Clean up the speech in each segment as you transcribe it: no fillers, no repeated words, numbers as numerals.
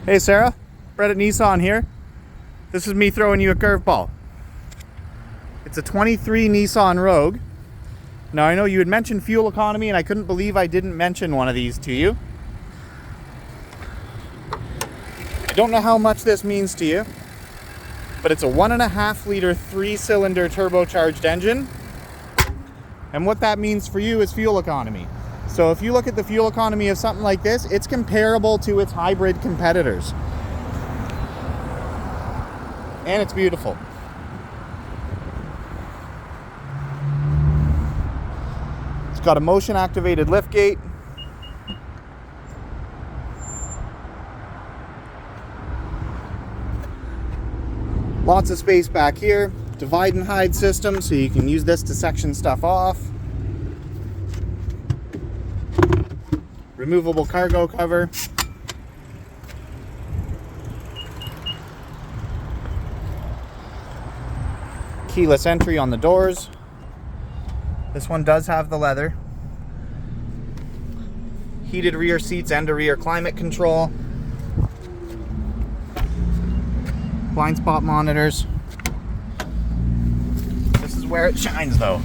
Hey Sarah, Brett at Nissan here. This is me throwing you a curveball. It's a 23 Nissan Rogue. Now I know you had mentioned fuel economy and I couldn't believe I didn't mention one of these to you. I don't know how much this means to you, but it's a 1.5 liter 3-cylinder turbocharged engine. And what that means for you is fuel economy. So if you look at the fuel economy of something like this, it's comparable to its hybrid competitors. And it's beautiful. It's got a motion activated liftgate. Lots of space back here. Divide and hide system, so you can use this to section stuff off. Removable cargo cover. Keyless entry on the doors. This one does have the leather. Heated rear seats and a rear climate control. Blind spot monitors. This is where it shines though.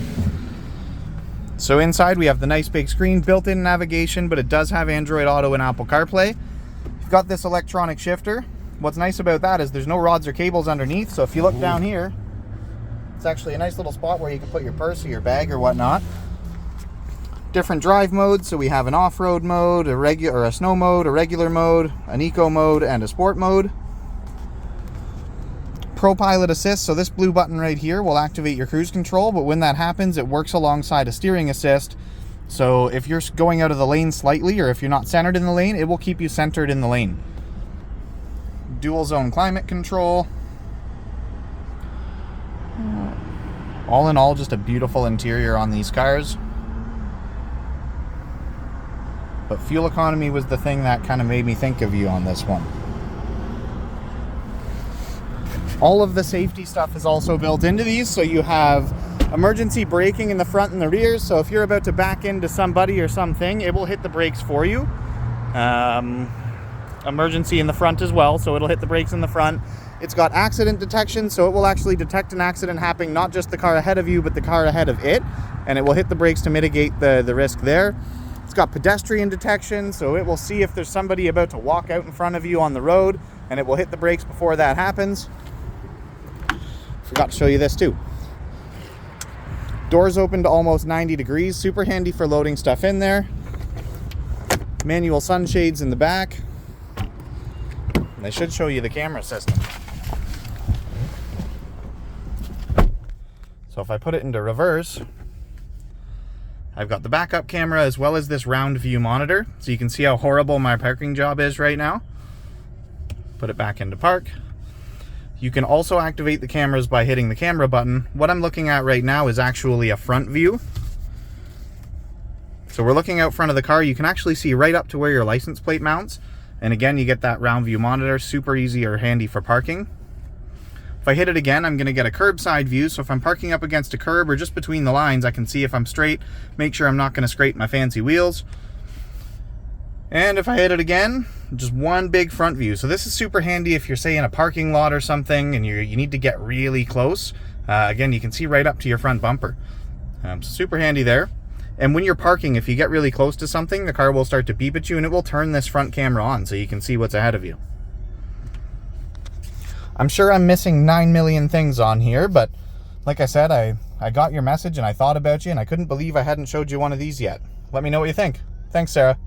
So inside we have the nice big screen, built-in navigation, but it does have Android Auto and Apple CarPlay. You've got this electronic shifter. What's nice about that is there's no rods or cables underneath, so if you look down here, it's actually a nice little spot where you can put your purse or your bag or whatnot. Different drive modes, so we have an off-road mode, a snow mode, a regular mode, an eco mode, and a sport mode. Pro Pilot Assist, so this blue button right here will activate your cruise control, but when that happens, it works alongside a steering assist. So if you're going out of the lane slightly, or if you're not centered in the lane, it will keep you centered in the lane. Dual zone climate control. All in all, just a beautiful interior on these cars. But fuel economy was the thing that kind of made me think of you on this one. All of the safety stuff is also built into these, so you have emergency braking in the front and the rear, so if you're about to back into somebody or something, it will hit the brakes for you. Emergency in the front as well, so it'll hit the brakes in the front. It's got accident detection, so it will actually detect an accident happening, not just the car ahead of you, but the car ahead of it, and it will hit the brakes to mitigate the risk there. It's got pedestrian detection, so it will see if there's somebody about to walk out in front of you on the road, and it will hit the brakes before that happens. Forgot to show you this too. Doors open to almost 90 degrees, super handy for loading stuff in there. Manual sunshades in the back. And they should show you the camera system. So if I put it into reverse, I've got the backup camera as well as this round view monitor, so you can see how horrible my parking job is right now. Put it back into park. You can also activate the cameras by hitting the camera button. What I'm looking at right now is actually a front view. So we're looking out front of the car. You can actually see right up to where your license plate mounts. And again, you get that round view monitor, super easy or handy for parking. If I hit it again, I'm gonna get a curbside view. So if I'm parking up against a curb or just between the lines, I can see if I'm straight, make sure I'm not gonna scrape my fancy wheels. And if I hit it again, just one big front view. So this is super handy if you're, say, in a parking lot or something and you need to get really close. Again, you can see right up to your front bumper. Super handy there. And when you're parking, if you get really close to something, the car will start to beep at you and it will turn this front camera on so you can see what's ahead of you. I'm sure I'm missing 9 million things on here, but like I said, I got your message and I thought about you and I couldn't believe I hadn't showed you one of these yet. Let me know what you think. Thanks, Sarah.